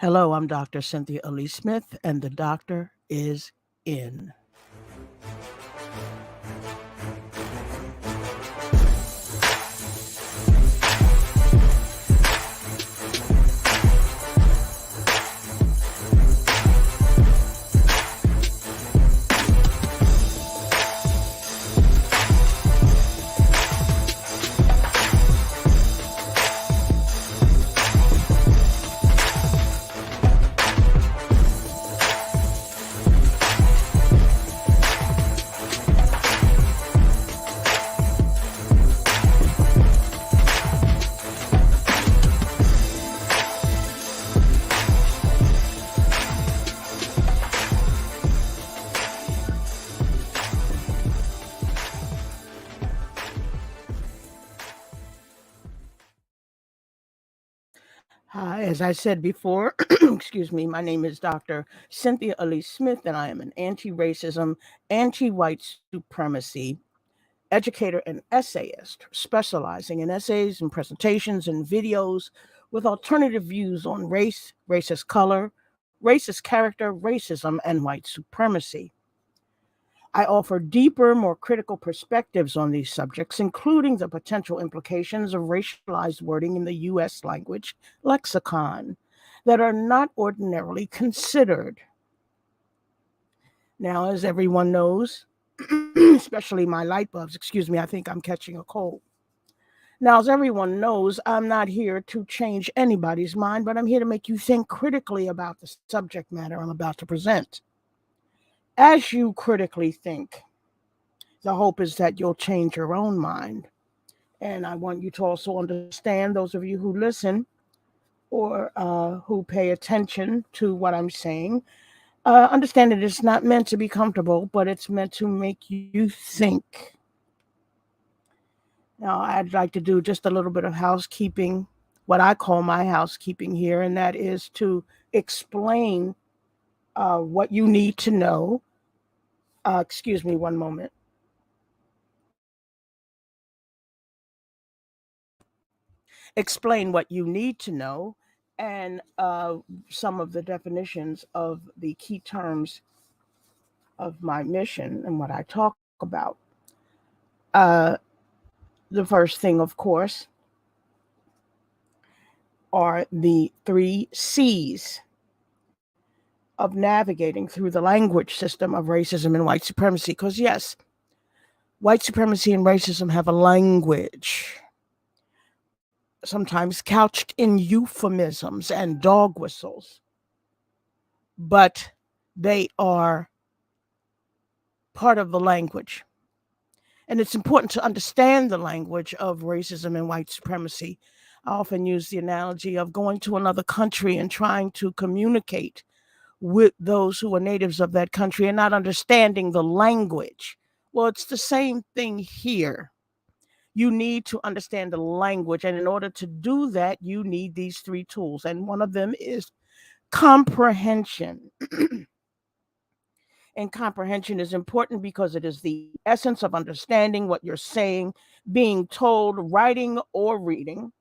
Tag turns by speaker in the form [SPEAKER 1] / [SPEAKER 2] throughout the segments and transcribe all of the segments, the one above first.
[SPEAKER 1] Hello, I'm Dr. Cynthia Lee Smith, and the doctor is in. Hi, as I said before, excuse me, my name is Dr. Cynthia Lee Smith, and I am an anti racism, anti white supremacy educator and essayist, specializing in essays and presentations and videos with alternative views on race, racist color, racist character, racism, and white supremacy. I offer deeper, more critical perspectives on these subjects, including the potential implications of racialized wording in the U.S. language lexicon that are not ordinarily considered. Now, as everyone knows, especially my light bulbs, excuse me, I think I'm catching a cold. Now, as everyone knows, I'm not here to change anybody's mind, but I'm here to make you think critically about the subject matter I'm about to present. As you critically think, the hope is that you'll change your own mind. And I want you to also understand, those of you who listen or who pay attention to what I'm saying, understand that it's not meant to be comfortable, but it's meant to make you think. Now, I'd like to do just a little bit of housekeeping, what I call my housekeeping here, and that is to explain what you need to know. Excuse me one moment. Explain what you need to know and some of the definitions of the key terms of my mission and what I talk about. Uh, the first thing, of course, are the three C's of navigating through the language system of racism and white supremacy. Because, yes, white supremacy and racism have a language, sometimes couched in euphemisms and dog whistles, but they are part of the language. And it's important to understand the language of racism and white supremacy. I often use the analogy of going to another country and trying to communicate with those who are natives of that country and not understanding the language. Well, it's the same thing here. You need to understand the language. And in order to do that, you need these three tools. And one of them is comprehension. And comprehension is important because it is the essence of understanding what you're saying, being told, writing, or reading,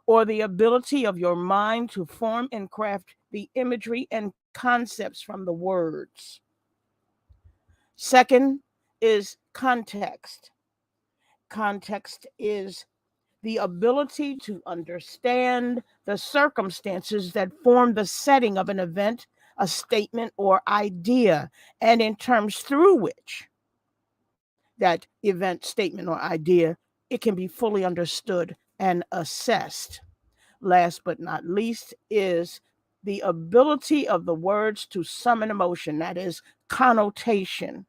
[SPEAKER 1] or the ability of your mind to form and craft the imagery and concepts from the words. Second is context. Context is the ability to understand the circumstances that form the setting of an event, a statement, or idea, and in terms through which that event, statement, or idea, it can be fully understood and assessed. Last but not least is the ability of the words to summon emotion, that is connotation.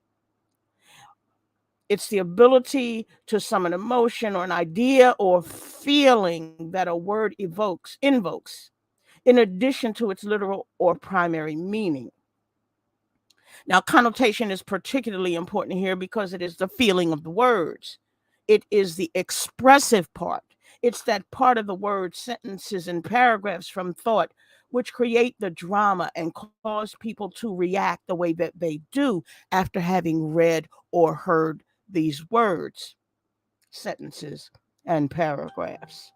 [SPEAKER 1] It's the ability to summon emotion or an idea or feeling that a word invokes, in addition to its literal or primary meaning. Now, connotation is particularly important here because it is the feeling of the words. It is the expressive part. It's that part of the word, sentences, and paragraphs from thought which create the drama and cause people to react the way that they do after having read or heard these words, sentences, and paragraphs.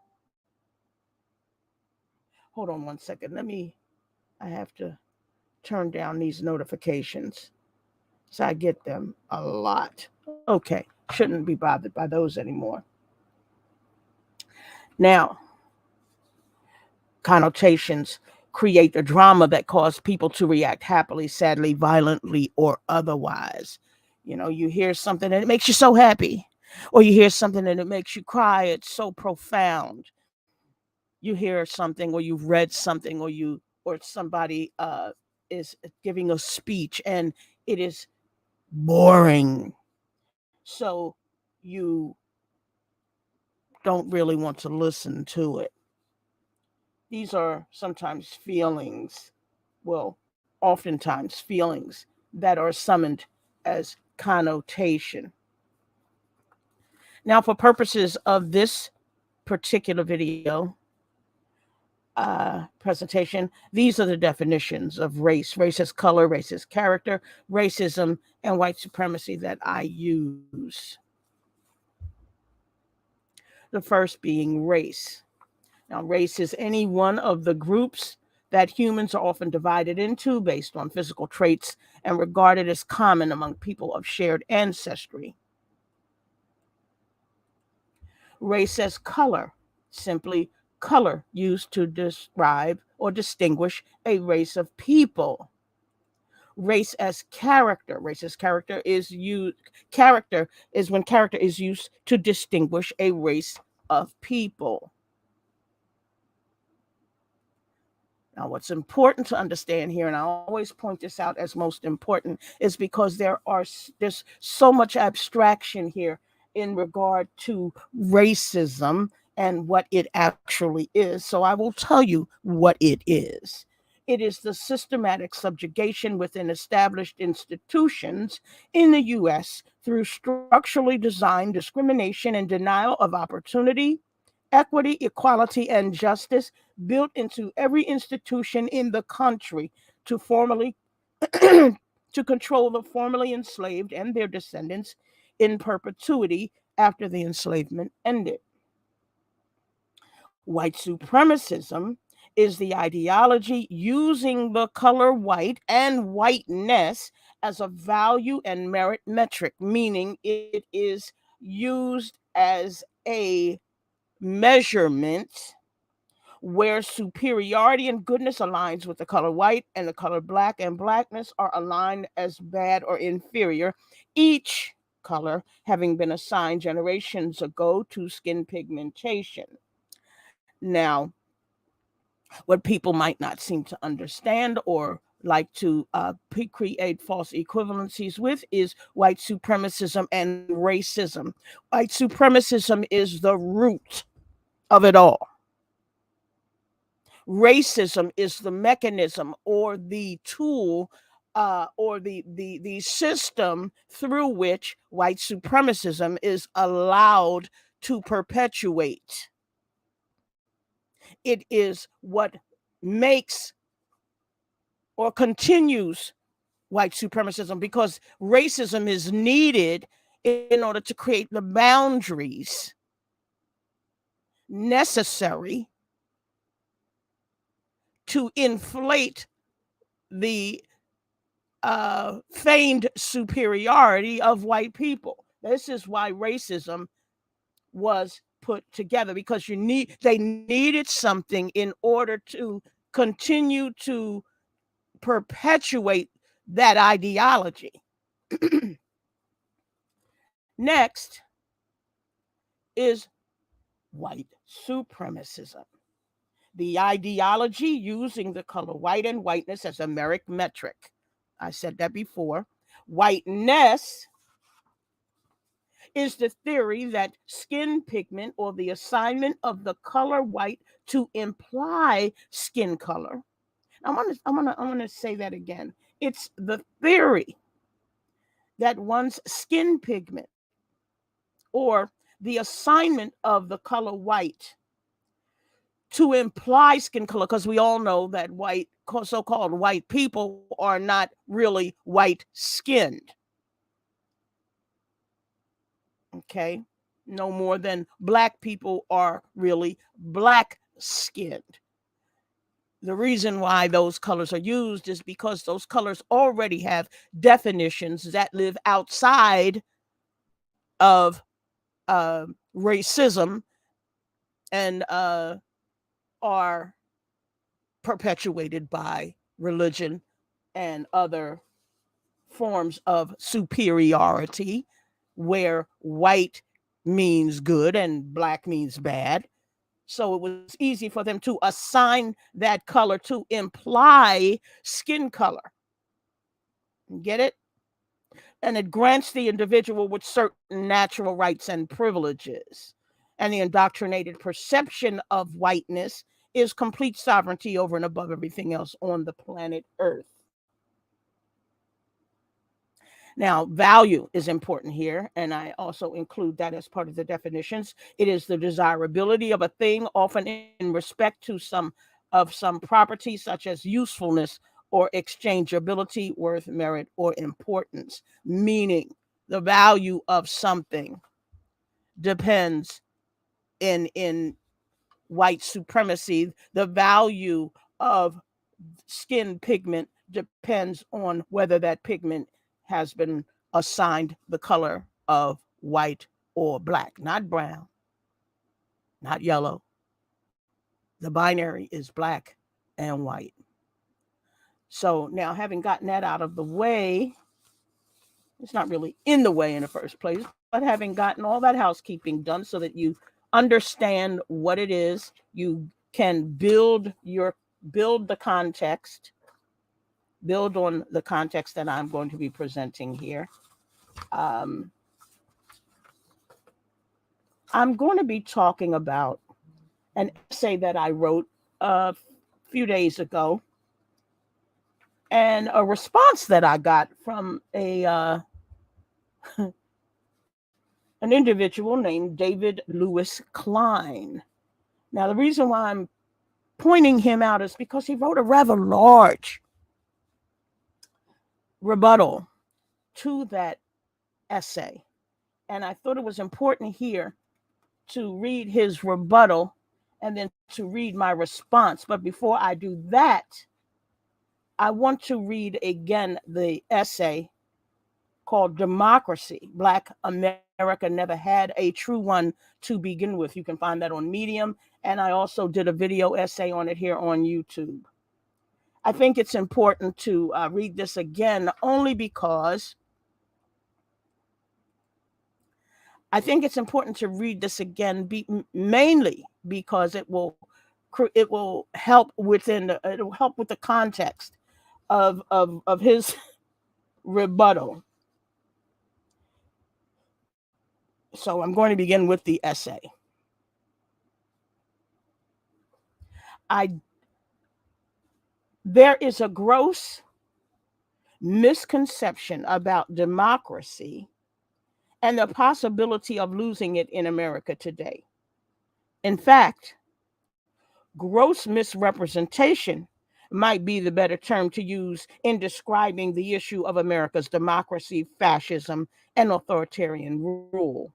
[SPEAKER 1] Hold on one second. Let me I have to turn down these notifications so I get them a lot. Okay, shouldn't be bothered by those anymore. Now, connotations create the drama that cause people to react happily, sadly, violently, or otherwise. You hear something and it makes you so happy, or you hear something and it makes you cry. It's so profound. You hear something, or you've read something, or somebody is giving a speech, and it is boring. So you don't really want to listen to it. These are sometimes feelings, well, oftentimes feelings that are summoned as connotation. Now, for purposes of this particular video presentation, these are the definitions of race: racist color, racist character, racism, and white supremacy that I use. The first being race. Now, race is any one of the groups that humans are often divided into based on physical traits and regarded as common among people of shared ancestry. Race as color, simply color used to describe or distinguish a race of people. Race as character. Race as character is when character is used to distinguish a race of people. Now, what's important to understand here, and I always point this out as most important, is because there's so much abstraction here in regard to racism and what it actually is. So I will tell you what it is. It is the systematic subjugation within established institutions in the U.S. through structurally designed discrimination and denial of opportunity, equity, equality, and justice built into every institution in the country to formally to control the formerly enslaved and their descendants in perpetuity after the enslavement ended. White supremacism is the ideology using the color white and whiteness as a value and merit metric, meaning it is used as a measurement where superiority and goodness aligns with the color white and the color black, and blackness are aligned as bad or inferior, each color having been assigned generations ago to skin pigmentation. Now, what people might not seem to understand or like to create false equivalencies with is white supremacism and racism. White supremacism is the root of it all. Racism is the mechanism or the tool or the system through which white supremacism is allowed to perpetuate. It is what makes or continues white supremacism, because racism is needed in order to create the boundaries necessary to inflate the feigned superiority of white people. This is why racism was put together, because they needed something in order to continue to perpetuate that ideology. Next is white supremacism, the ideology using the color white and whiteness as a merit metric. I said that before. Whiteness is the theory that skin pigment or the assignment of the color white to imply skin color. I want to say that again. It's the theory that one's skin pigment or the assignment of the color white to imply skin color, because we all know that so-called white people are not really white skinned. Okay, no more than black people are really black skinned. The reason why those colors are used is because those colors already have definitions that live outside of racism and are perpetuated by religion and other forms of superiority, where white means good and black means bad. So it was easy for them to assign that color to imply skin color. Get it? And it grants the individual with certain natural rights and privileges. And the indoctrinated perception of whiteness is complete sovereignty over and above everything else on the planet Earth. Now, value is important here, and I also include that as part of the definitions. It is the desirability of a thing, often in respect to some property, such as usefulness or exchangeability, worth, merit, or importance. Meaning, the value of something depends in white supremacy. The value of skin pigment depends on whether that pigment has been assigned the color of white or black, not brown, not yellow. The binary is black and white. So now, having gotten that out of the way, it's not really in the way in the first place, but having gotten all that housekeeping done so that you understand what it is, you can build the context, build on the context that I'm going to be presenting here. Um, I'm going to be talking about an essay that I wrote a few days ago, and a response that I got from an individual named David Louis Klein. Now, the reason why I'm pointing him out is because he wrote a rather large rebuttal to that essay. And I thought it was important here to read his rebuttal and then to read my response. But before I do that, I want to read again the essay called Democracy. Black America Never Had a True One to Begin With. You can find that on Medium. And I also did a video essay on it here on YouTube. I think it's important to read this again only because I think it's important to read this again mainly because it will help it'll help with the context of his rebuttal. So I'm going to begin with the essay. I There is a gross misconception about democracy and the possibility of losing it in America today. In fact, gross misrepresentation might be the better term to use in describing the issue of America's democracy, fascism, and authoritarian rule,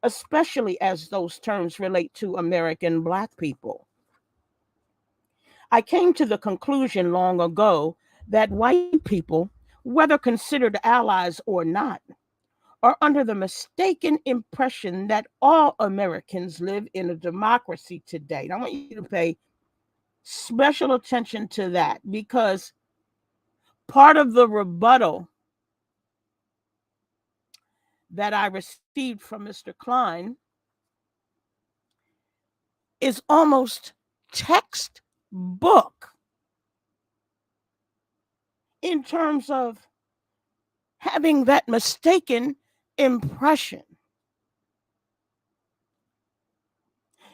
[SPEAKER 1] especially as those terms relate to American Black people. I came to the conclusion long ago that white people, whether considered allies or not, are under the mistaken impression that all Americans live in a democracy today. And I want you to pay special attention to that because part of the rebuttal that I received from Mr. Klein is almost textbook in terms of having that mistaken impression.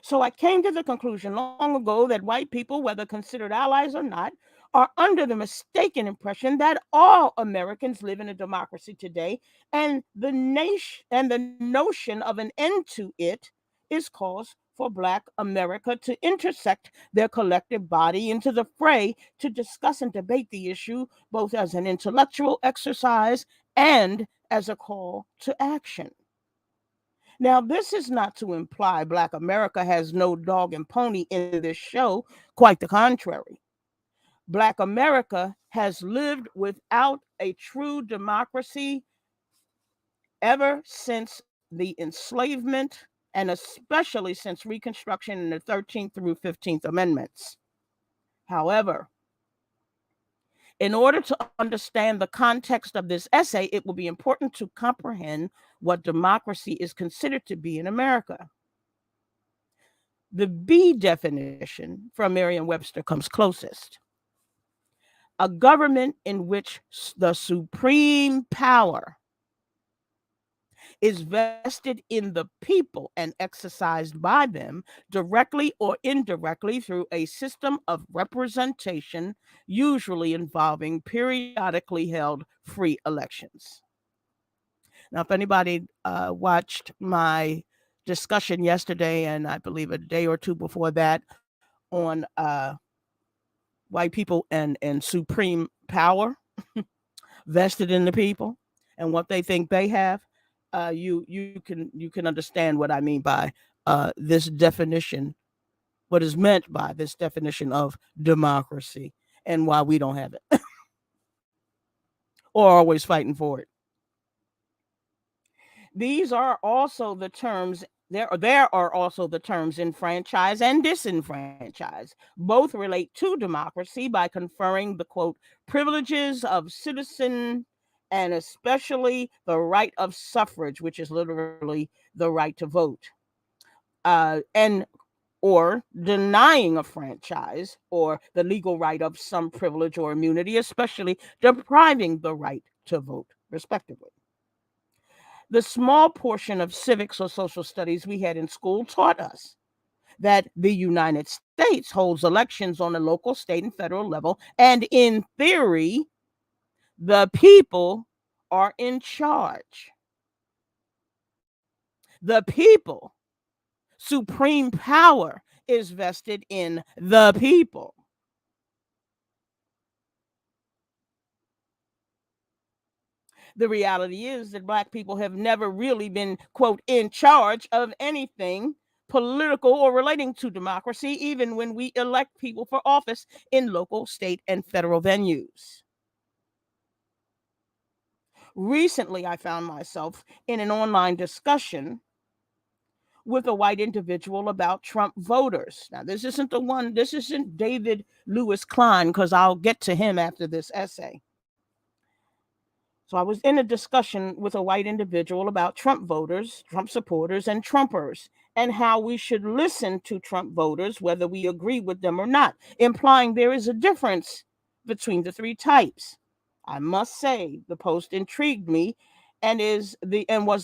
[SPEAKER 1] So I came to the conclusion long ago that white people, whether considered allies or not, are under the mistaken impression that all Americans live in a democracy today, and the notion of an end to it is cause for Black America to intersect their collective body into the fray to discuss and debate the issue both as an intellectual exercise and as a call to action. Now, this is not to imply Black America has no dog and pony in this show, quite the contrary. Black America has lived without a true democracy ever since the enslavement, and especially since Reconstruction in the 13th through 15th Amendments. However, in order to understand the context of this essay, it will be important to comprehend what democracy is considered to be in America. The B definition from Merriam Webster comes closest: a government in which the supreme power is vested in the people and exercised by them directly or indirectly through a system of representation, usually involving periodically held free elections. Now, if anybody watched my discussion yesterday, and I believe a day or two before that, on white people and supreme power vested in the people and what they think they have, you can understand what I mean by this definition, what is meant by this definition of democracy, and why we don't have it or always fighting for it. These are also the terms. There are also the terms enfranchise and disenfranchise. Both relate to democracy by conferring the quote privileges of citizen, and especially the right of suffrage, which is literally the right to vote, and or denying a franchise or the legal right of some privilege or immunity, especially depriving the right to vote, respectively. The small portion of civics or social studies we had in school taught us that the United States holds elections on the local, state, and federal level, and in theory, the people are in charge. The people, supreme power, is vested in the people. The reality is that Black people have never really been, quote, in charge of anything political or relating to democracy, even when we elect people for office in local, state, and federal venues. Recently, I found myself in an online discussion with a white individual about Trump voters. Now, this isn't David Louis Klein, because I'll get to him after this essay. So I was in a discussion with a white individual about Trump voters, Trump supporters, and Trumpers, and how we should listen to Trump voters, whether we agree with them or not, implying there is a difference between the three types. I must say, the post intrigued me and was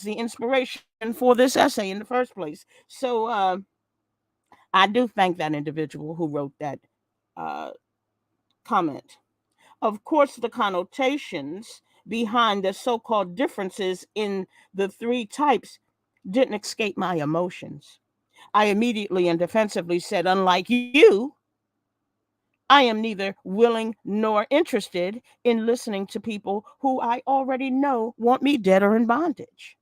[SPEAKER 1] the inspiration for this essay in the first place. So I do thank that individual who wrote that uh, comment. Of course, the connotations behind the so called differences in the three types didn't escape my emotions. I immediately and defensively said, unlike you, I am neither willing nor interested in listening to people who I already know want me dead or in bondage.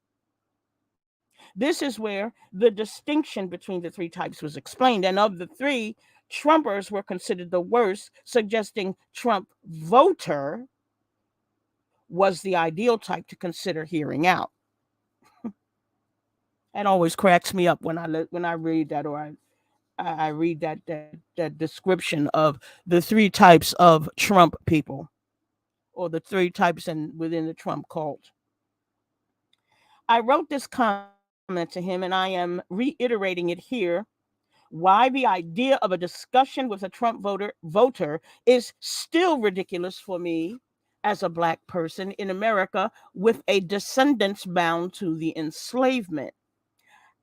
[SPEAKER 1] This is where the distinction between the three types was explained. And of the three, Trumpers were considered the worst, suggesting Trump voter was the ideal type to consider hearing out. That always cracks me up when I read that, or I read that description of the three types of Trump people, or the three types within the Trump cult. I wrote this comment to him, and I am reiterating it here. Why the idea of a discussion with a Trump voter is still ridiculous for me as a Black person in America with a descendants bound to the enslavement.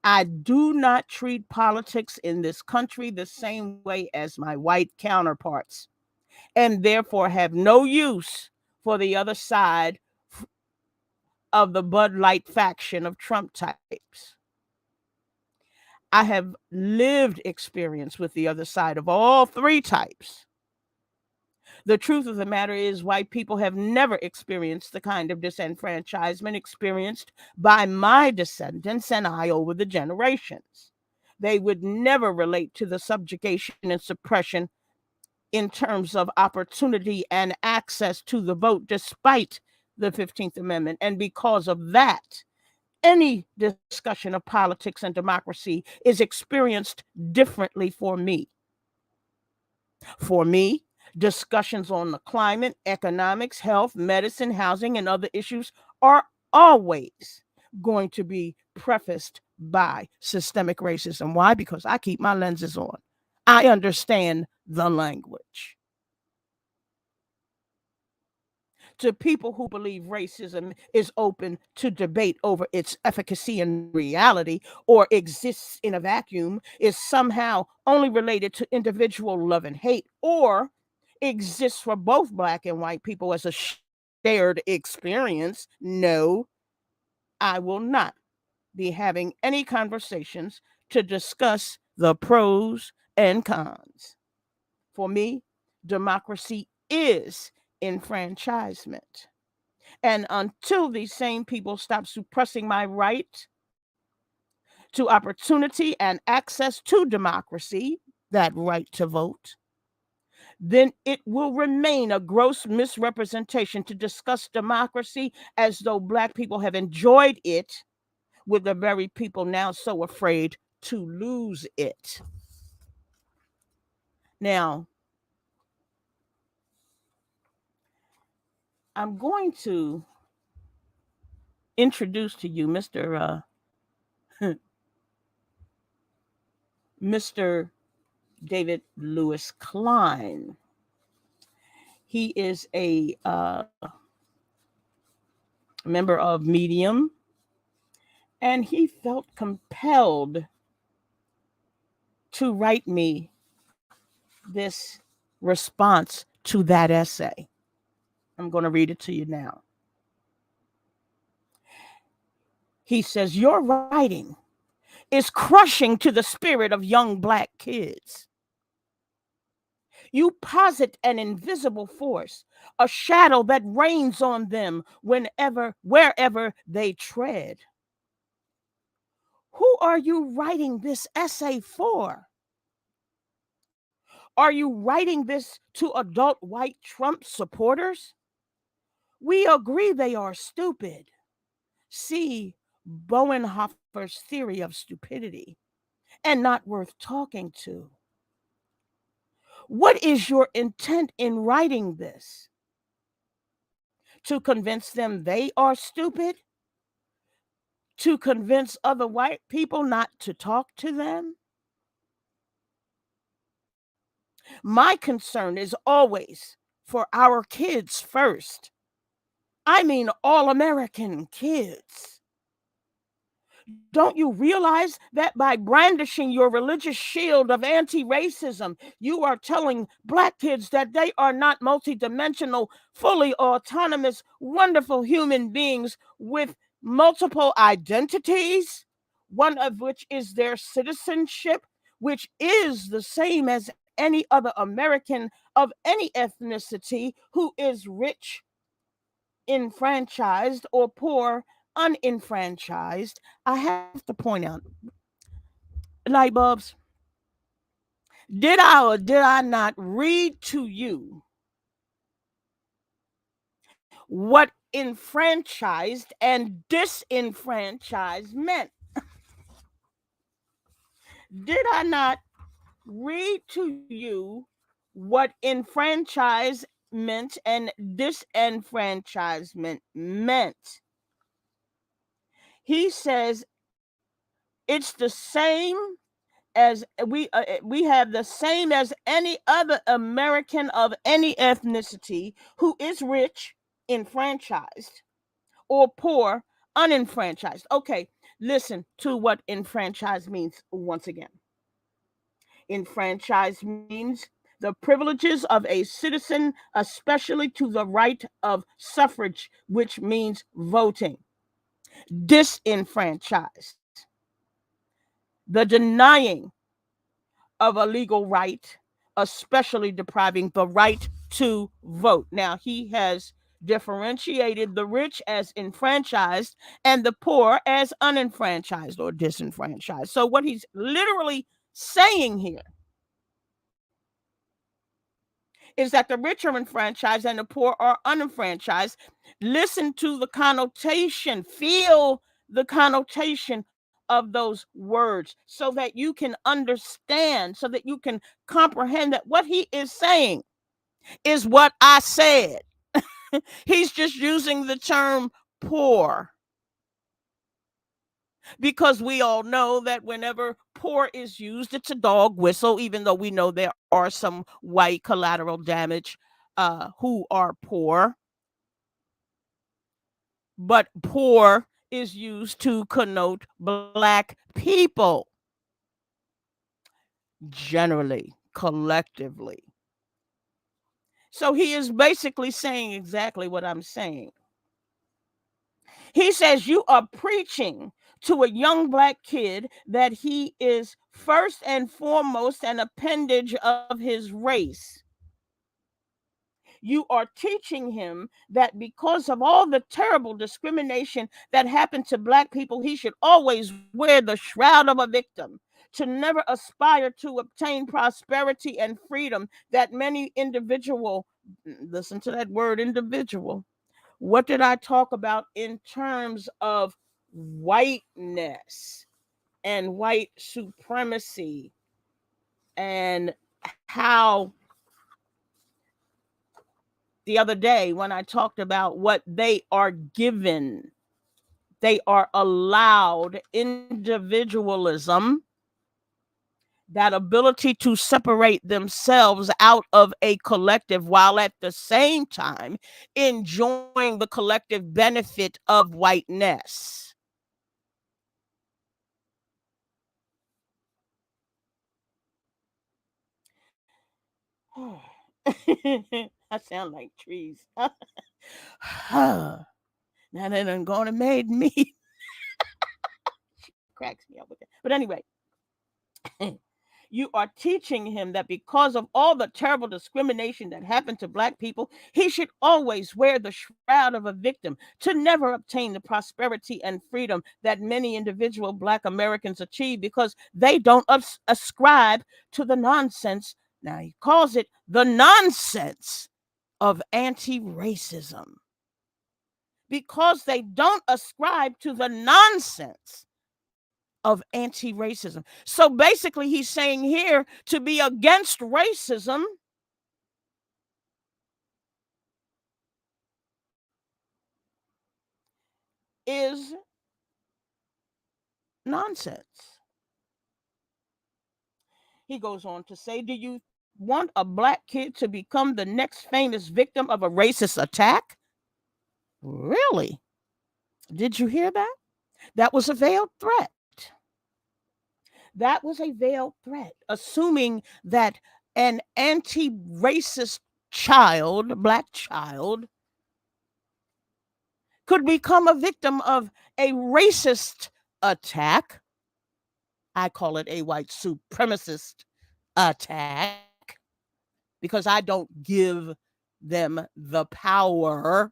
[SPEAKER 1] I do not treat politics in this country the same way as my white counterparts, and therefore have no use for the other side of the Bud Light faction of Trump types. I have lived experience with the other side of all three types. The truth of the matter is, white people have never experienced the kind of disenfranchisement experienced by my descendants and I over the generations. They would never relate to the subjugation and suppression in terms of opportunity and access to the vote, despite the 15th Amendment. And because of that, any discussion of politics and democracy is experienced differently for me. For me, discussions on the climate, economics, health, medicine, housing, and other issues are always going to be prefaced by systemic racism. Why? Because I keep my lenses on. I understand the language. To people who believe racism is open to debate over its efficacy in reality or exists in a vacuum, is somehow only related to individual love and hate, or exists for both Black and white people as a shared experience, no, I will not be having any conversations to discuss the pros and cons. For me, democracy is enfranchisement. And until these same people stop suppressing my right to opportunity and access to democracy, that right to vote, then it will remain a gross misrepresentation to discuss democracy as though Black people have enjoyed it with the very people now so afraid to lose it. Now, I'm going to introduce to you Mr. David Louis Klein. He is a member of Medium, and he felt compelled to write me this response to that essay. I'm going to read it to you now. He says, "Your writing is crushing to the spirit of young Black kids. You posit an invisible force, a shadow that rains on them wherever they tread. Who are you writing this essay for? Are you writing this to adult white Trump supporters? We agree they are stupid. See Bonhoeffer's theory of stupidity, and not worth talking to. What is your intent in writing this? To convince them they are stupid? To convince other white people not to talk to them? My concern is always for our kids first. I mean, all American kids. Don't you realize that by brandishing your religious shield of anti racism, you are telling Black kids that they are not multidimensional, fully autonomous, wonderful human beings with multiple identities, one of which is their citizenship, which is the same as any other American of any ethnicity who is rich, enfranchised, or poor, unenfranchised. I have to point out, light bulbs, did I or did I not read to you what enfranchised and disenfranchised meant? Did I not read to you what enfranchisement and disenfranchisement meant? He says it's the same as we have the same as any other American of any ethnicity who is rich, enfranchised, or poor, unenfranchised. Okay, listen to what enfranchised means once again. Enfranchised means the privileges of a citizen, especially to the right of suffrage, which means voting. Disenfranchised, the denying of a legal right, especially depriving the right to vote. Now, he has differentiated the rich as enfranchised and the poor as unenfranchised or disenfranchised. So, what he's literally saying here is that the rich are enfranchised and the poor are unenfranchised. Listen to the connotation, feel the connotation of those words so that you can understand, so that you can comprehend that what he is saying is what I said. He's just using the term poor because we all know that whenever poor is used, it's a dog whistle, even though we know there are some white collateral damage who are poor. But poor is used to connote black people generally, collectively. So he is basically saying exactly what I'm saying. He says you are preaching to a young black kid that he is first and foremost an appendage of his race. You are teaching him that because of all the terrible discrimination that happened to black people, he should always wear the shroud of a victim, to never aspire to obtain prosperity and freedom that many individual, listen to that word individual. What did I talk about in terms of whiteness and white supremacy and how the other day when I talked about what they are given, they are allowed individualism, that ability to separate themselves out of a collective while at the same time enjoying the collective benefit of whiteness. I sound like trees. Now they done gone and made me cracks me up with that. But anyway, you are teaching him that because of all the terrible discrimination that happened to black people, he should always wear the shroud of a victim, to never obtain the prosperity and freedom that many individual black Americans achieve because they don't ascribe to the nonsense. Now he calls it the nonsense of anti-racism. Because they don't ascribe to the nonsense of anti racism. So basically, he's saying here to be against racism is nonsense. He goes on to say, do you want a black kid to become the next famous victim of a racist attack? Really? Did you hear that? That was a veiled threat. That was a veiled threat, assuming that an anti racist child, black child, could become a victim of a racist attack. I call it a white supremacist attack because I don't give them the power,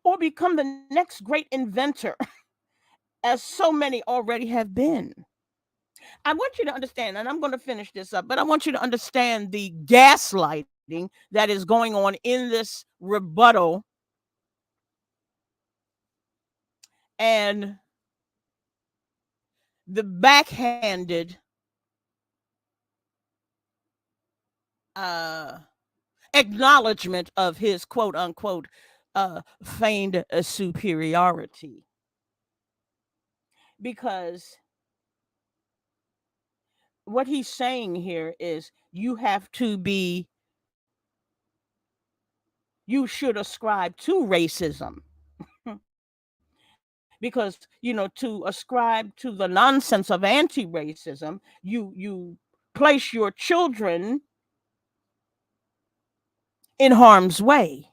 [SPEAKER 1] or become the next great inventor, as so many already have been. I want you to understand, and I'm going to finish this up, but I want you to understand the gaslighting that is going on in this rebuttal and the backhanded uh, acknowledgement of his quote unquote feigned superiority. Because what he's saying here is you have to be, you should ascribe to racism. Because to ascribe to the nonsense of anti-racism, you place your children in harm's way.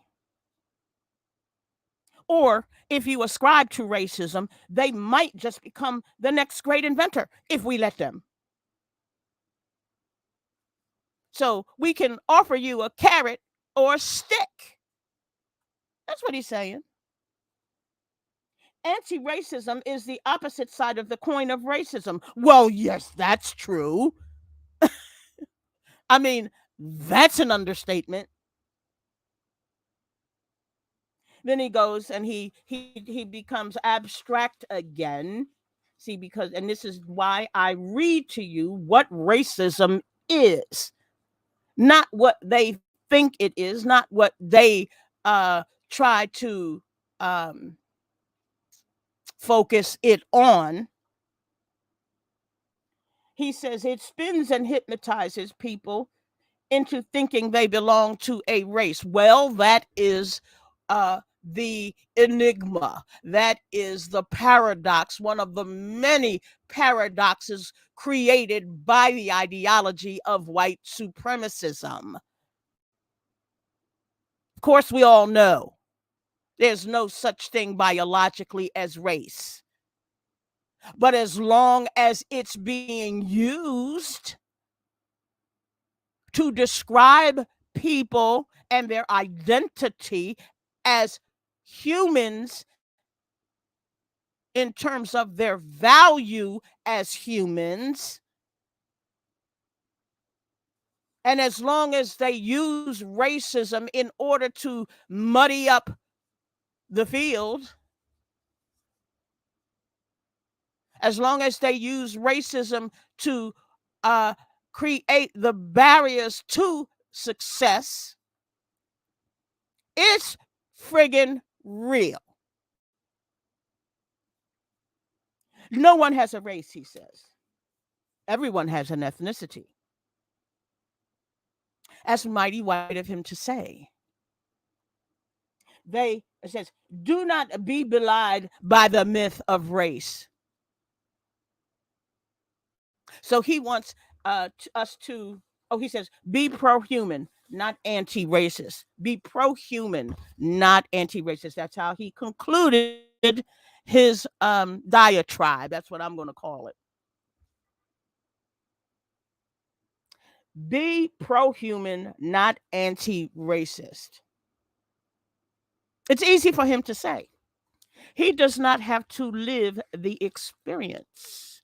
[SPEAKER 1] Or if you ascribe to racism, they might just become the next great inventor if we let them. So we can offer you a carrot or a stick. That's what he's saying. Anti racism is the opposite side of the coin of racism. Well, yes, that's true. I mean, that's an understatement. Then he goes and he becomes abstract again. See, because and this is why I read to you what racism is, not what they think it is, not what they try to um, focus it on. He says it spins and hypnotizes people into thinking they belong to a race. Well, that is the enigma. That is the paradox, one of the many paradoxes created by the ideology of white supremacism. Of course, we all know there's no such thing biologically as race. But as long as it's being used to describe people and their identity as humans in terms of their value as humans, and as long as they use racism in order to muddy up the field, as long as they use racism to uh, create the barriers to success, it's friggin' real. No one has a race, he says. Everyone has an ethnicity. That's mighty white of him to say. They, it says, do not be belied by the myth of race. So he wants us to, oh, he says, be pro human, not anti racist. Be pro human, not anti racist. That's how he concluded his diatribe. That's what I'm going to call it. Be pro human, not anti racist. It's easy for him to say. He does not have to live the experience.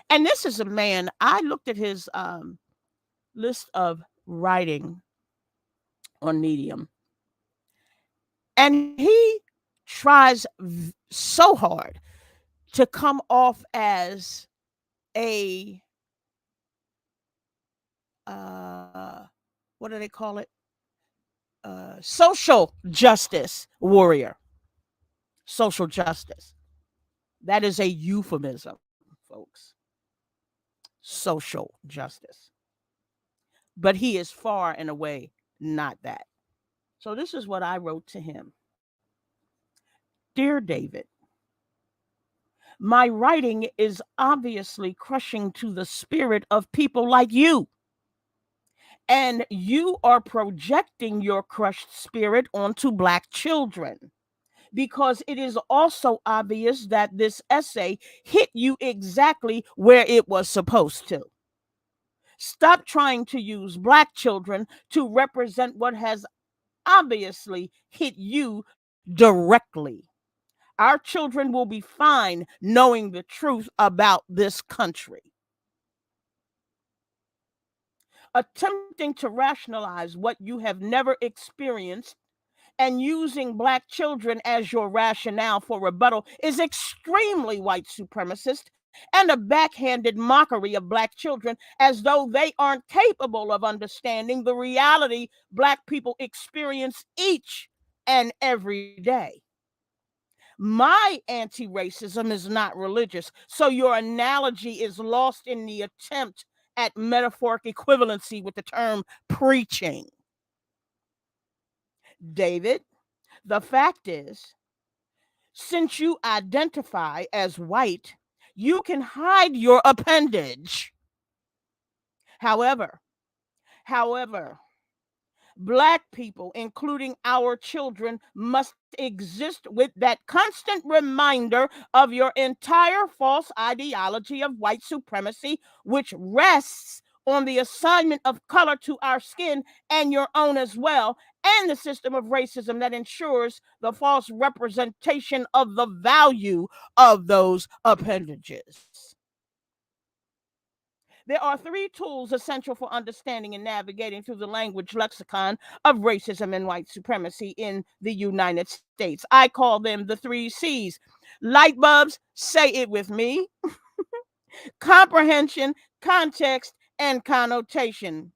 [SPEAKER 1] And this is a man, I looked at his list of writing on Medium, and he tries so hard to come off as a, uh, what do they call it? Social justice warrior. Social justice. That is a euphemism, folks. Social justice. But he is far and away not that. So this is what I wrote to him. Dear David, my writing is obviously crushing to the spirit of people like you. And you are projecting your crushed spirit onto Black children, because it is also obvious that this essay hit you exactly where it was supposed to. Stop trying to use Black children to represent what has obviously hit you directly. Our children will be fine knowing the truth about this country. Attempting to rationalize what you have never experienced and using Black children as your rationale for rebuttal is extremely white supremacist and a backhanded mockery of Black children, as though they aren't capable of understanding the reality Black people experience each and every day. My anti racism is not religious, so your analogy is lost in the attempt at metaphoric equivalency with the term preaching. David, the fact is, since you identify as white, you can hide your appendage. However, however, Black people, including our children, must exist with that constant reminder of your entire false ideology of white supremacy, which rests on the assignment of color to our skin and your own as well, and the system of racism that ensures the false representation of the value of those appendages. There are three tools essential for understanding and navigating through the language lexicon of racism and white supremacy in the United States. I call them the three C's: light bulbs, say it with me, comprehension, context, and connotation.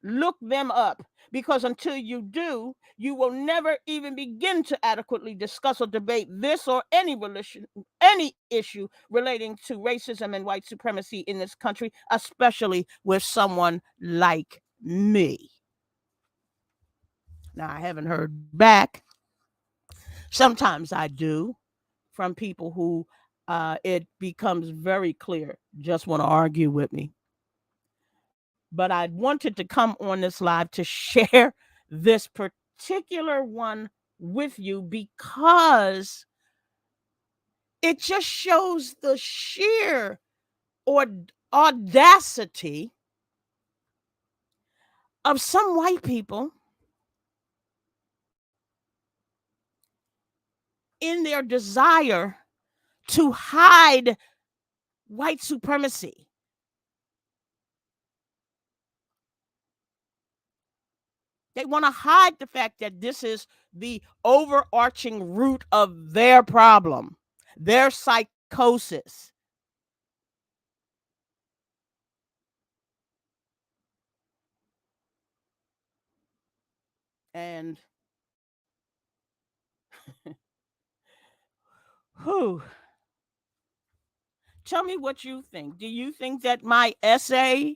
[SPEAKER 1] Look them up, because until you do, you will never even begin to adequately discuss or debate this or any issue relating to racism and white supremacy in this country, especially with someone like me. Now, I haven't heard back. Sometimes I do, from people who it becomes very clear just want to argue with me. But I wanted to come on this live to share this particular one with you because it just shows the sheer or audacity of some white people in their desire to hide white supremacy. They want to hide the fact that this is the overarching root of their problem, their psychosis. And whew, tell me what you think. Do you think that my essay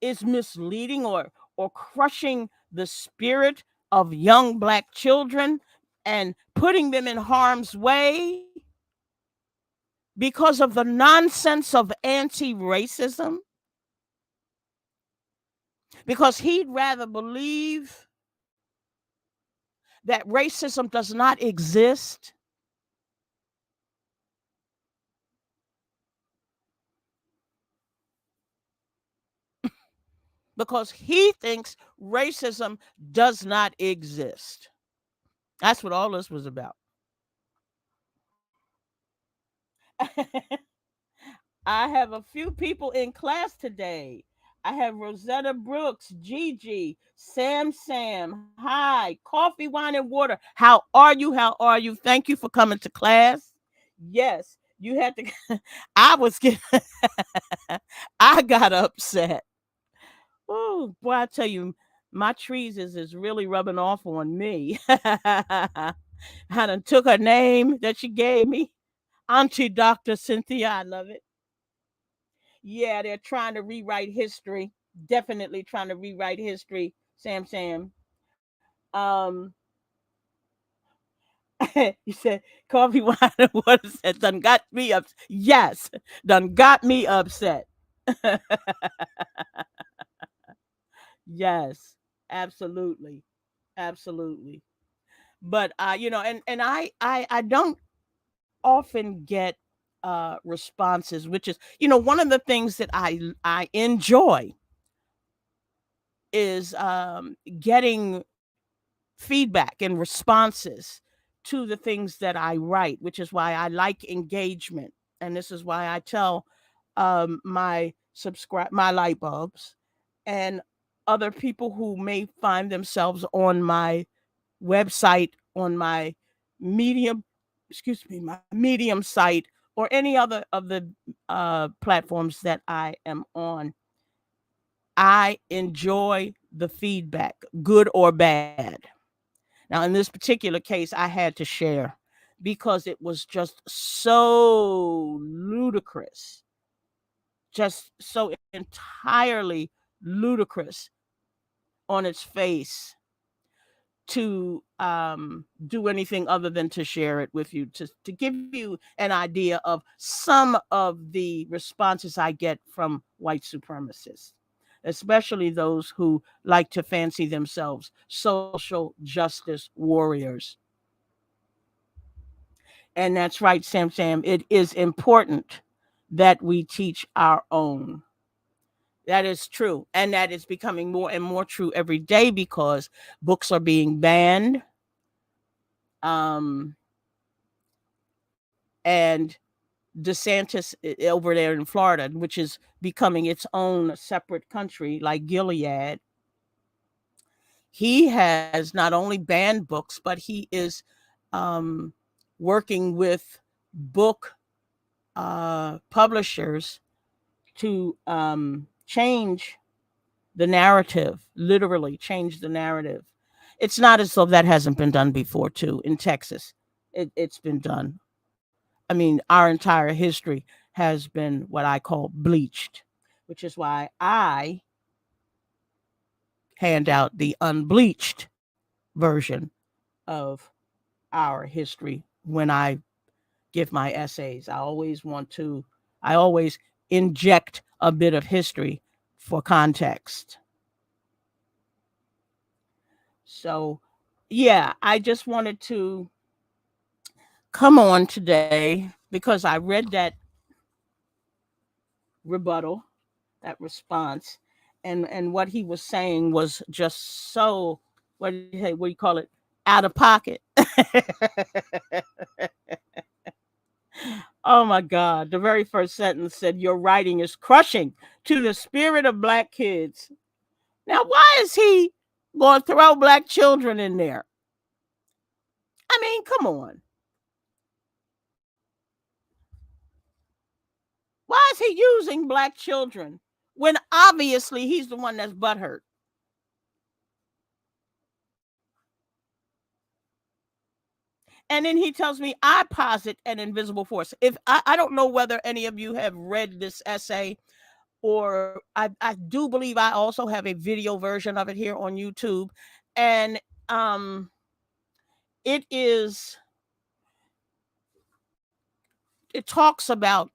[SPEAKER 1] is misleading or crushing the spirit of young black children and putting them in harm's way because of the nonsense of anti-racism? Because he'd rather believe that racism does not exist because he thinks racism does not exist. That's what all this was about. I have a few people in class today. I have Rosetta Brooks, Gigi, Sam. Hi, coffee, wine, and water. How are you? How are you? Thank you for coming to class. Yes, you had to. I was getting. I got upset. Oh boy, I tell you, my trees is really rubbing off on me. I done took her name that she gave me, Auntie Dr. Cynthia. I love it. Yeah, they're trying to rewrite history. Definitely trying to rewrite history. Sam. Um, you said coffee, wine, and water said done got me up. Yes, done got me upset. Yes, absolutely, absolutely. But and I don't often get responses, which is one of the things that I enjoy is getting feedback and responses to the things that I write, which is why I like engagement. And this is why I tell my light bulbs and other people who may find themselves on my website, on my medium, my medium site, or any other of the platforms that I am on. I enjoy the feedback, good or bad. Now, in this particular case, I had to share because it was just so ludicrous, just so entirely ludicrous on its face to do anything other than to share it with you, to give you an idea of some of the responses I get from white supremacists, especially those who like to fancy themselves social justice warriors. And that's right, Sam. It is important that we teach our own. That is true. And that is becoming more and more true every day because books are being banned. Um, and DeSantis over there in Florida, which is becoming its own separate country like Gilead, he has not only banned books, but he is um, working with book publishers to change the narrative, literally change the narrative. It's not as though that hasn't been done before, too, in Texas. It's been done. I mean, our entire history has been what I call bleached, which is why I hand out the unbleached version of our history when I give my essays. I always inject a bit of history for context. So, yeah, I just wanted to come on today because I read that rebuttal, that response, and what he was saying was just so what do you call it? Out of pocket. Oh my God. The very first sentence said, "Your writing is crushing to the spirit of black kids." Now, why is he going to throw black children in there? I mean, come on. Why is he using black children when obviously he's the one that's butthurt? And then he tells me, I posit an invisible force. If I don't know whether any of you have read this essay, or I do believe I also have a video version of it here on YouTube. And um, it is, it talks about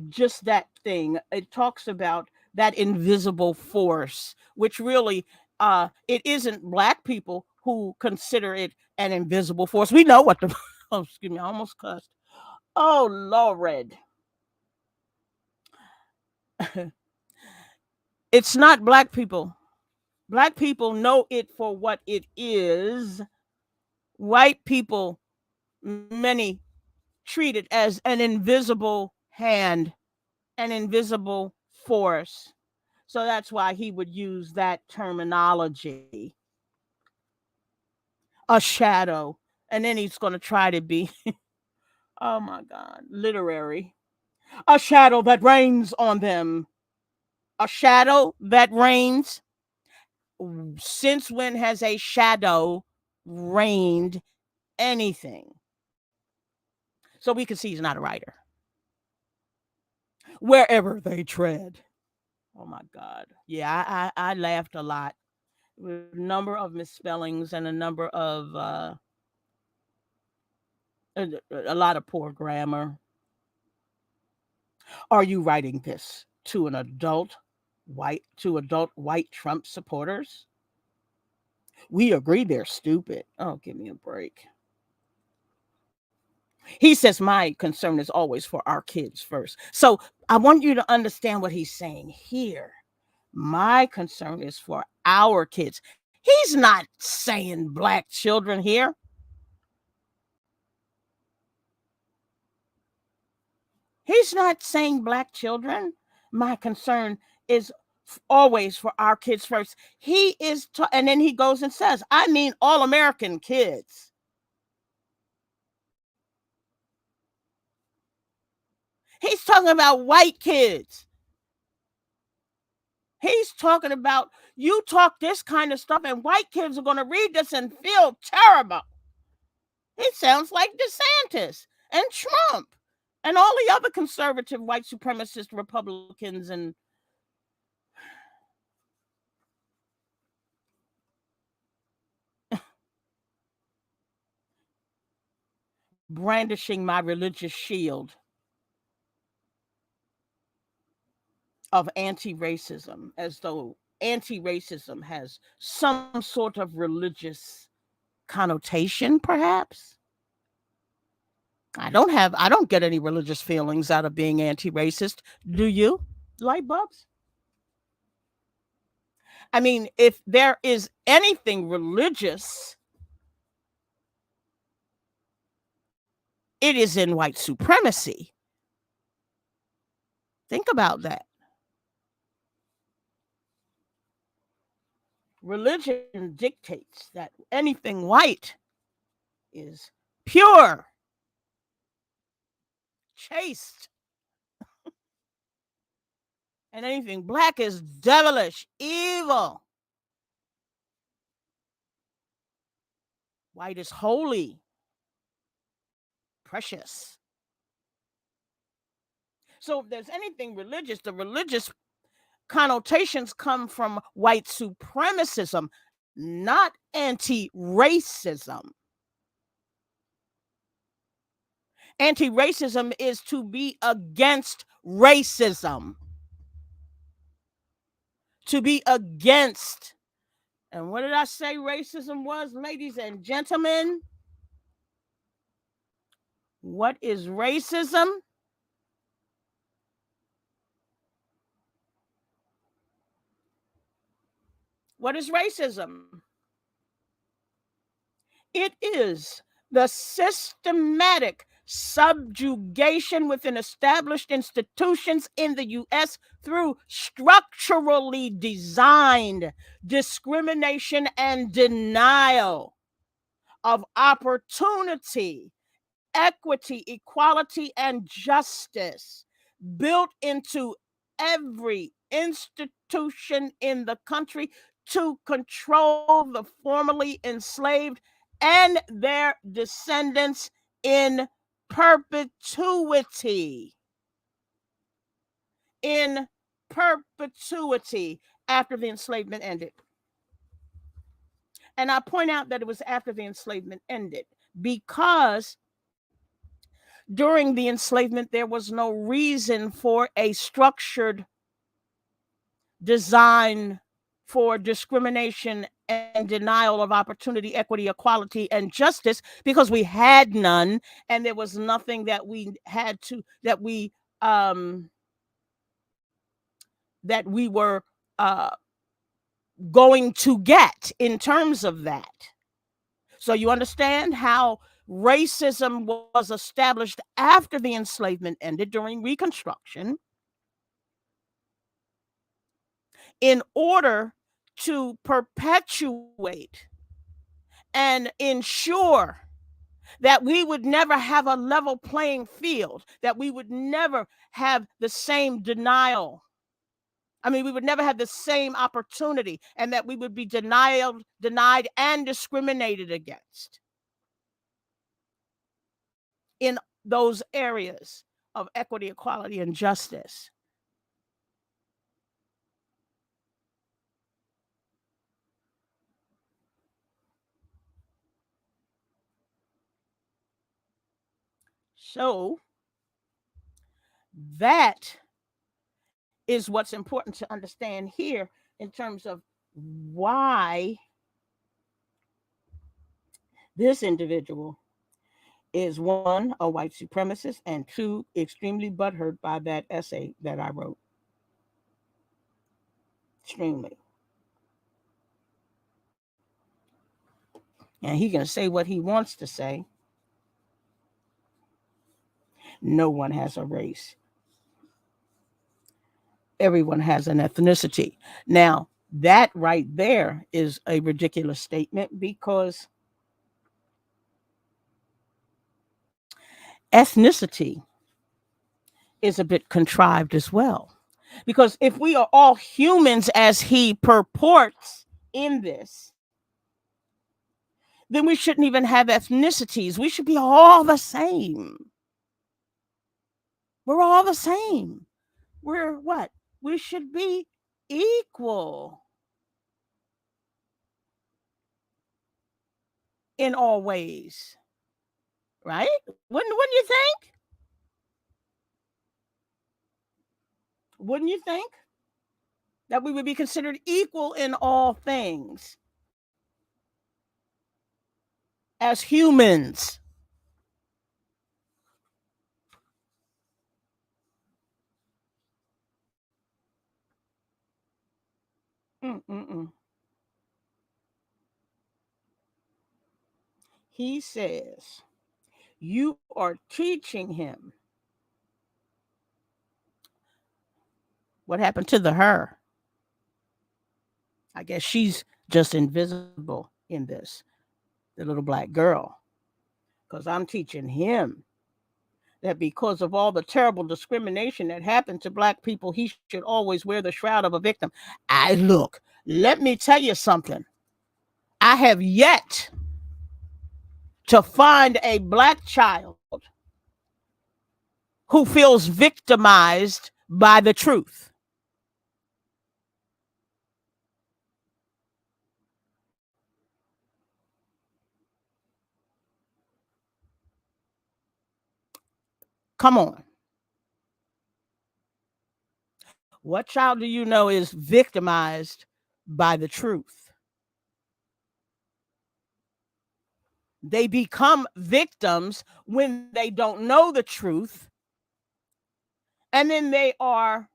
[SPEAKER 1] just that thing. It talks about that invisible force, which really, it isn't black people who consider it an invisible force. We know what the, oh, excuse me, I almost cussed. Oh, Lord. It's not black people. Black people know it for what it is. White people, many, treat it as an invisible hand, an invisible force. So that's why he would use that terminology, a shadow. And then he's going to try to be, oh my God, literary. A shadow that rains on them. A shadow that rains. Since when has a shadow rained anything? So we can see he's not a writer. Wherever they tread. Oh my God. Yeah, I laughed a lot. A number of misspellings and a number of a lot of poor grammar. Are you writing this to an adult white Trump supporters? We agree they're stupid. Oh, give me a break. He says my concern is always for our kids first. So I want you to understand what he's saying here. My concern is for our kids. He's not saying black children here. He's not saying black children. My concern is always for our kids first. He is, and then he goes and says, I mean, all American kids. He's talking about white kids. He's talking about you talk this kind of stuff, and white kids are going to read this and feel terrible. It sounds like DeSantis and Trump and all the other conservative white supremacist Republicans and brandishing my religious shield of anti-racism, as though anti-racism has some sort of religious connotation, perhaps. I don't get any religious feelings out of being anti-racist. Do you? Light bulbs? I mean, if there is anything religious it is in white supremacy. Think about that. Religion dictates that anything white is pure, chaste, and anything black is devilish, evil. White is holy, precious. So if there's anything religious, the religious connotations come from white supremacism, not anti racism. Anti racism is to be against racism, to be against. And what did I say racism was, ladies and gentlemen? What is racism? What is racism? It is the systematic subjugation within established institutions in the U.S. through structurally designed discrimination and denial of opportunity, equity, equality, and justice built into every institution in the country to control the formerly enslaved and their descendants in perpetuity. In perpetuity after the enslavement ended. And I point out that it was after the enslavement ended because during the enslavement, there was no reason for a structured design for discrimination and denial of opportunity, equity, equality, and justice because we had none, and there was nothing that we had to um that we were uh going to get in terms of that. So you understand how racism was established after the enslavement ended during Reconstruction in order to perpetuate and ensure that we would never have a level playing field, that we would never have the same denial. I mean, we would never have the same opportunity, and that we would be denied, and discriminated against in those areas of equity, equality, and justice. So that is what's important to understand here in terms of why this individual is one, a white supremacist, and two, extremely butthurt by that essay that I wrote. Extremely. And he can say what he wants to say. No one has a race. Everyone has an ethnicity. Now, that right there is a ridiculous statement because ethnicity is a bit contrived as well. Because if we are all humans as he purports in this, then we shouldn't even have ethnicities. We should be all the same. We're all the same. We're what? We should be equal in all ways, right? Wouldn't you think? Wouldn't you think that we would be considered equal in all things as humans? Mm-mm-mm. He says, You are teaching him. What happened to the her? I guess she's just invisible in this, the little black girl, because I'm teaching him that because of all the terrible discrimination that happened to black people, he should always wear the shroud of a victim. I look, let me tell you something. I have yet to find a black child who feels victimized by the truth. Come on. What child do you know is victimized by the truth? They become victims when they don't know the truth, and then they are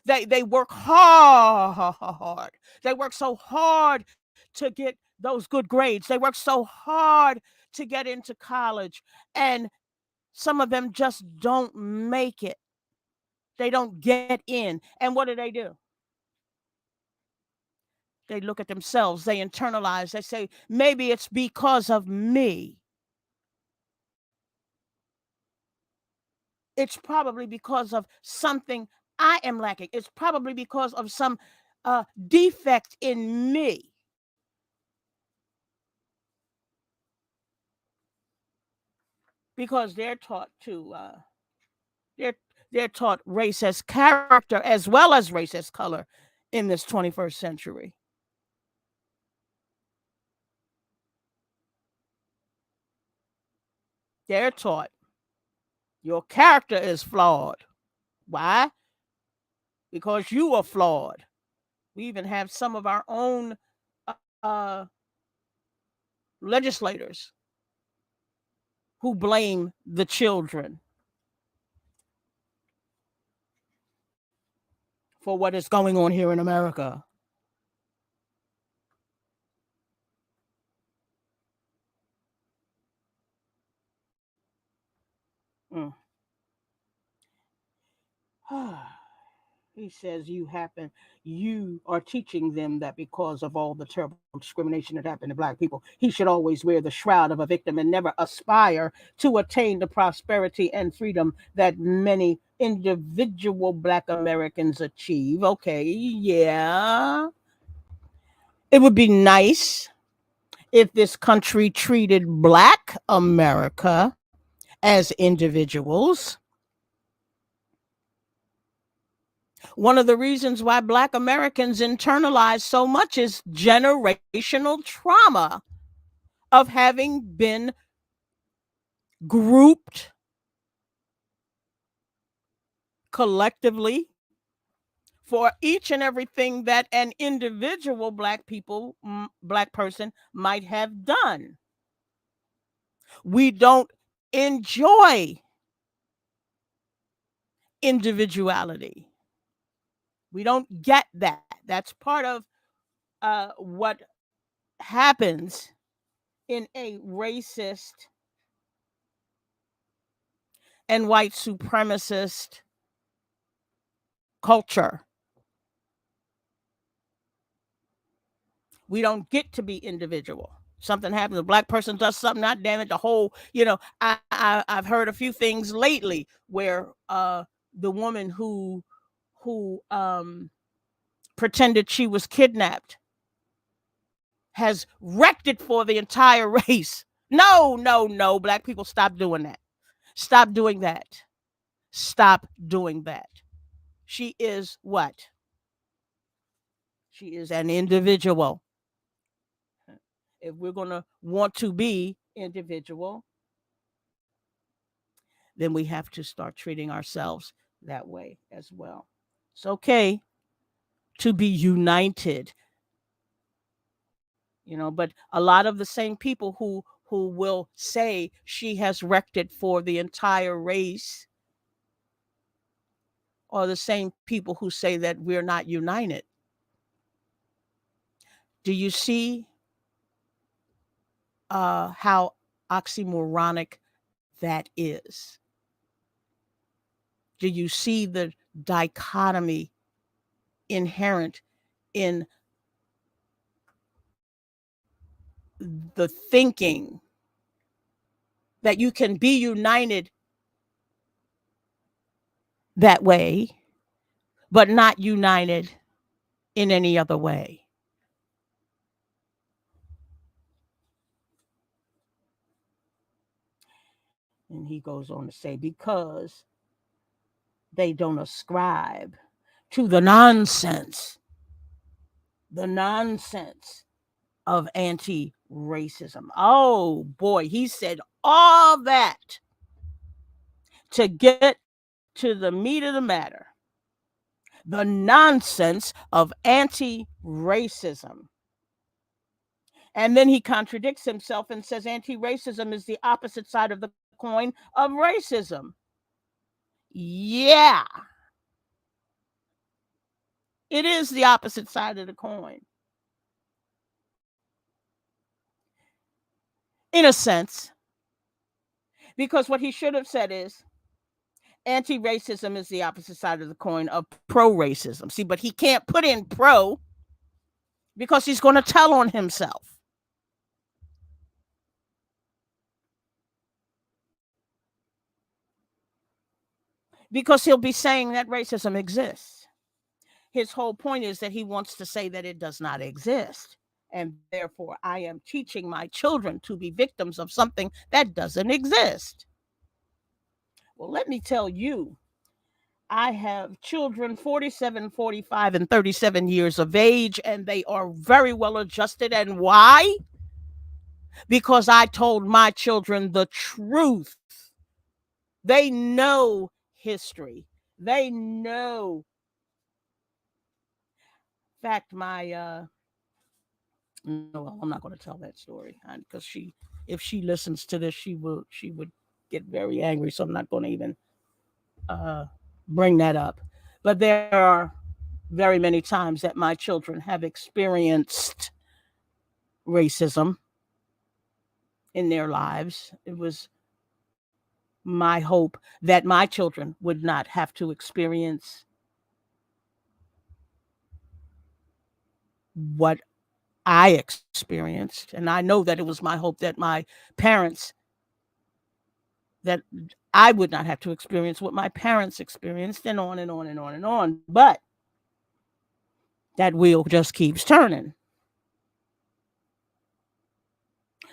[SPEAKER 1] they work hard. They work so hard to get those good grades. They work so hard to get into college, and some of them just don't make it. They don't get in. And what do? They look at themselves, they internalize, they say, maybe it's because of me. It's probably because of something I am lacking. It's probably because of some defect in me. Because they're taught to they're they're taught race as character as well as race as color in this 21st century. They're taught your character is flawed. Why? Because you are flawed. We even have some of our own uh, legislators who blame the children for what is going on here in America. Mm. He says you are teaching them that because of all the terrible discrimination that happened to black people, he should always wear the shroud of a victim and never aspire to attain the prosperity and freedom that many individual black Americans achieve. Okay, yeah. It would be nice if this country treated black America as individuals. One of the reasons why black Americans internalize so much is generational trauma of having been grouped collectively for each and everything that an individual black person might have done. We don't enjoy individuality. We don't get that. That's part of what happens in a racist and white supremacist culture. We don't get to be individual. Something happens, a black person does something, not damn it, the whole, I've heard a few things lately where the woman who pretended she was kidnapped has wrecked it for the entire race. No, no, no. Black people, stop doing that. Stop doing that. Stop doing that. She is what? She is an individual. If we're going to want to be individual, then we have to start treating ourselves that way as well. It's okay to be united, but a lot of the same people who will say she has wrecked it for the entire race are the same people who say that we're not united. Do you see how oxymoronic that is. Do you see the dichotomy inherent in the thinking that you can be united that way, but not united in any other way? And he goes on to say, because they don't ascribe to the nonsense of anti racism. Oh boy, he said all that to get to the meat of the matter, the nonsense of anti racism. And then he contradicts himself and says anti racism is the opposite side of the coin of racism. Yeah, it is the opposite side of the coin. In a sense, because what he should have said is anti racism is the opposite side of the coin of pro racism. See, but he can't put in pro because he's going to tell on himself. Because he'll be saying that racism exists. His whole point is that he wants to say that it does not exist. And therefore, I am teaching my children to be victims of something that doesn't exist. Well, let me tell you, I have children 47, 45, and 37 years of age, and they are very well adjusted. And why? Because I told my children the truth. They know history. They know. In fact, no, I'm not going to tell that story because if she listens to this, she would get very angry. So I'm not going to even uh, bring that up. But there are very many times that my children have experienced racism in their lives. It was my hope that my children would not have to experience what I experienced. And I know that it was my hope that my parents, that I would not have to experience what my parents experienced, and on and on and on and on. But that wheel just keeps turning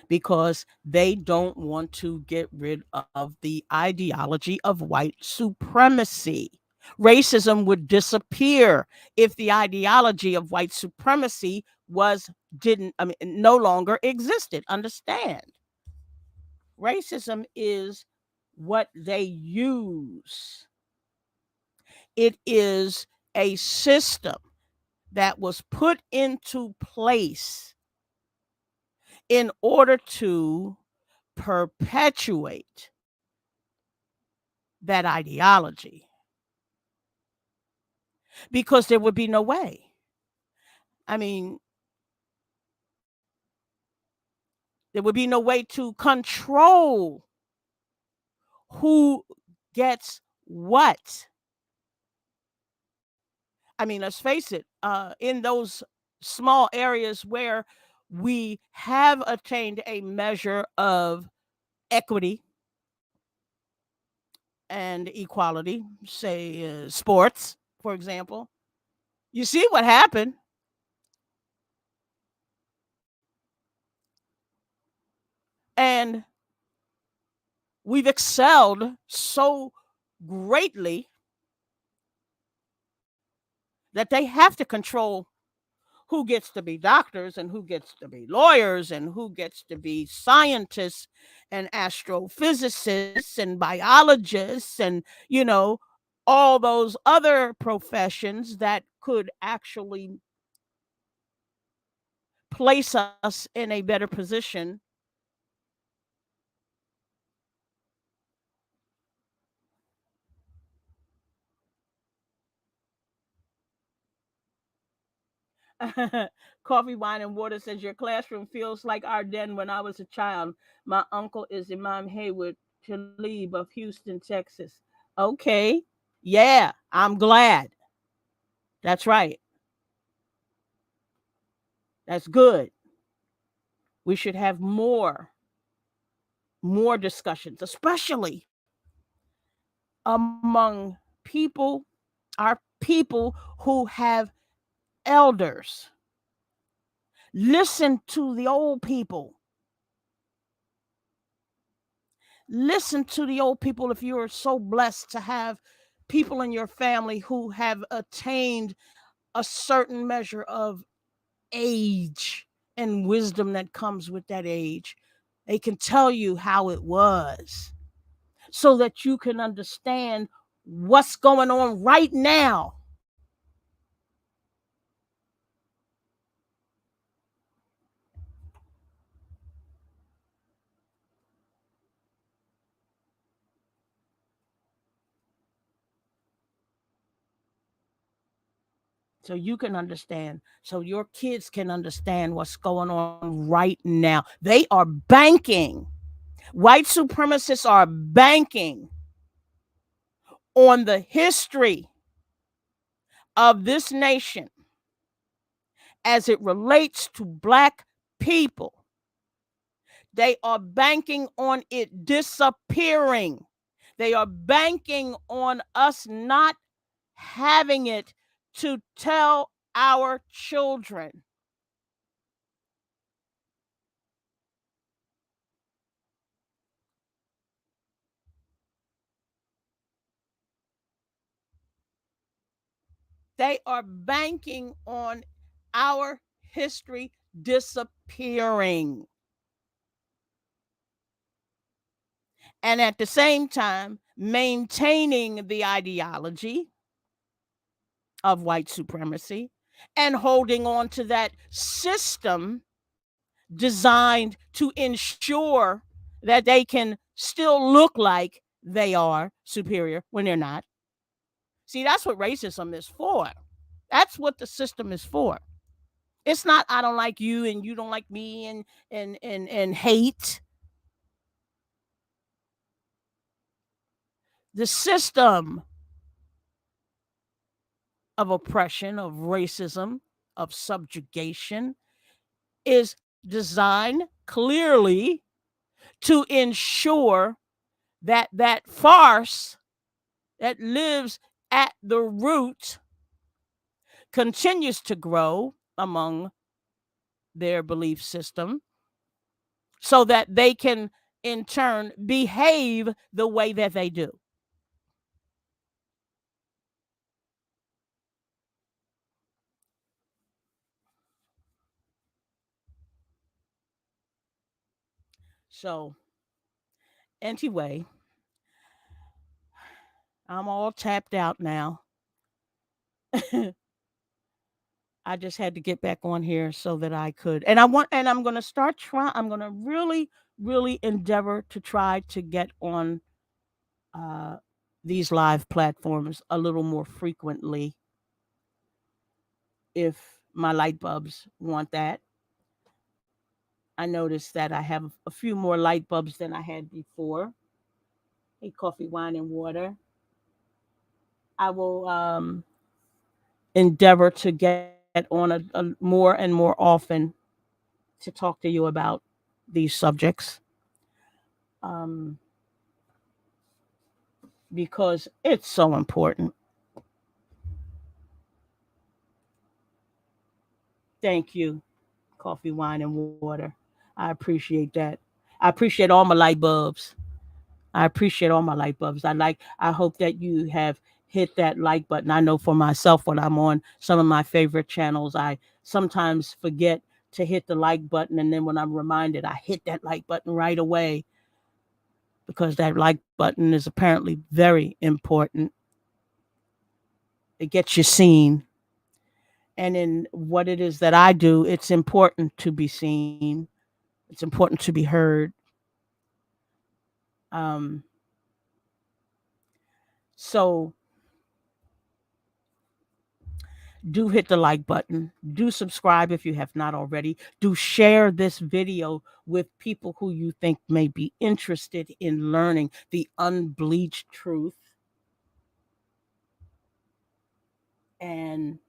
[SPEAKER 1] because they don't want to get rid of the ideology of white supremacy. Racism would disappear if the ideology of white supremacy no longer existed. Understand? Racism is what they use. It is a system that was put into place in order to perpetuate that ideology because there would be no way. I mean, there would be no way to control who gets what. I mean, let's face it, in those small areas where we have attained a measure of equity and equality, say sports, for example, you see what happened. And we've excelled so greatly that they have to control who gets to be doctors and who gets to be lawyers and who gets to be scientists and astrophysicists and biologists and, all those other professions that could actually place us in a better position Coffee, wine, and water says your classroom feels like our den when I was a child. My uncle is Imam Haywood Talib of Houston, Texas. Okay. Yeah, I'm glad. That's right. That's good. We should have more discussions, especially among people, our people who have elders. Listen to the old people. Listen to the old people if you are so blessed to have people in your family who have attained a certain measure of age and wisdom that comes with that age. They can tell you how it was so that you can understand what's going on right now. So you can understand, so your kids can understand what's going on right now. They are banking. White supremacists are banking on the history of this nation as it relates to black people. They are banking on it disappearing. They are banking on us not having it to tell our children. They are banking on our history disappearing. And at the same time, maintaining the ideology of white supremacy and holding on to that system designed to ensure that they can still look like they are superior when they're not. See, that's what racism is for. That's what the system is for. It's not I don't like you and you don't like me and hate. The system of oppression, of racism, of subjugation is designed clearly to ensure that that farce that lives at the root continues to grow among their belief system so that they can in turn behave the way that they do. So, anyway, I'm all tapped out now. I just had to get back on here so that I could. And I'm going to start trying I'm going to really endeavor to try to get on uh these live platforms a little more frequently if my light bulbs want that. I noticed that I have a few more light bulbs than I had before. Hey, coffee, wine, and water. I will endeavor to get on a more and more often to talk to you about these subjects um, because it's so important. Thank you, coffee, wine, and water. I appreciate that. I appreciate all my light bulbs. I appreciate all my light bulbs. I hope that you have hit that like button. I know for myself when I'm on some of my favorite channels, I sometimes forget to hit the like button. And then when I'm reminded, I hit that like button right away because that like button is apparently very important. It gets you seen. And in what it is that I do, it's important to be seen. It's important to be heard. Um, so Do hit the like button. Do subscribe if you have not already. Do share this video with people who you think may be interested in learning the unbleached truth. And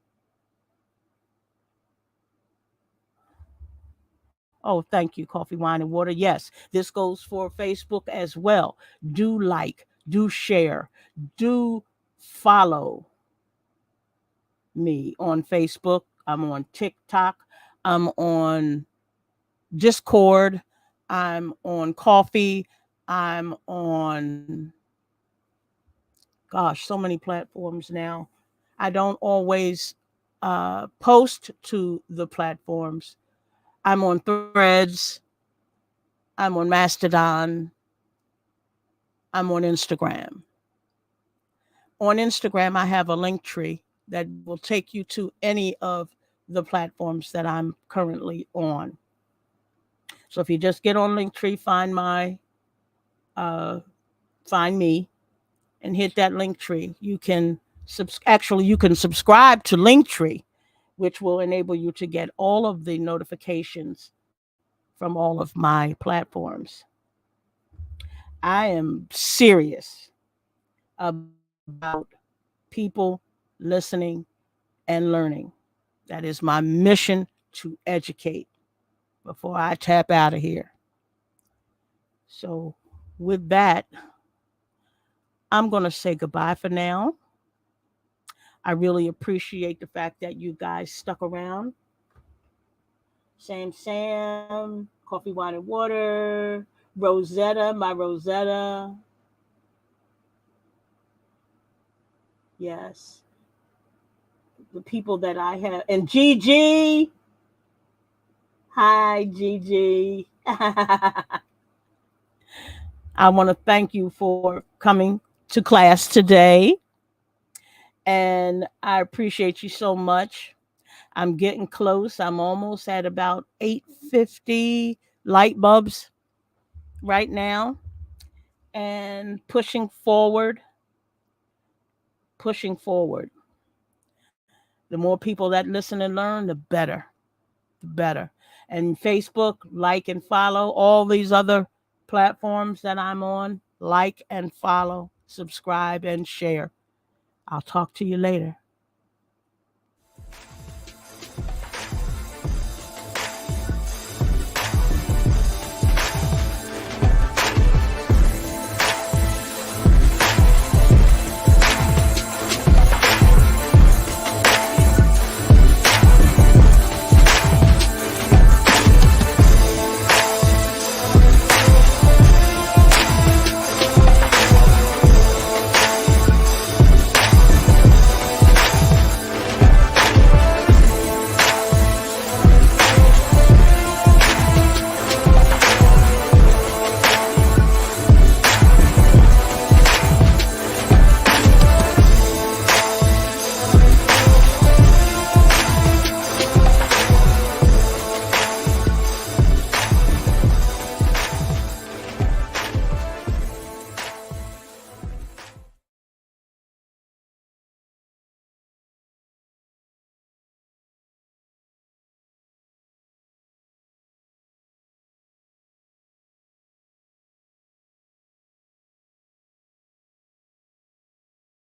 [SPEAKER 1] oh, thank you, Coffee, Wine, and Water. Yes, this goes for Facebook as well. Do like, do share, do follow me on Facebook. I'm on TikTok. I'm on Discord. I'm on Coffee. I'm on, gosh, so many platforms now. I don't always post to the platforms. I'm on Threads. I'm on Mastodon. I'm on Instagram. On Instagram, I have a link tree that will take you to any of the platforms that I'm currently on. So if you just get on Linktree, uh, find me, and hit that Linktree. You can actually you can subscribe to Linktree, which will enable you to get all of the notifications from all of my platforms. I am serious about people listening and learning. That is my mission, to educate before I tap out of here. So, with that, I'm going to say goodbye for now. I really appreciate the fact that you guys stuck around. Sam, Coffee, Wine, and Water, Rosetta, my Rosetta. Yes. The people that I have. And Gigi. Hi, Gigi. I want to thank you for coming to class today. And I appreciate you so much. I'm getting close. I'm almost at about 850 light bulbs right now, and pushing forward. The more people that listen and learn, the better. And Facebook, like and follow all these other platforms that I'm on. Like and follow, subscribe and share. I'll talk to you later.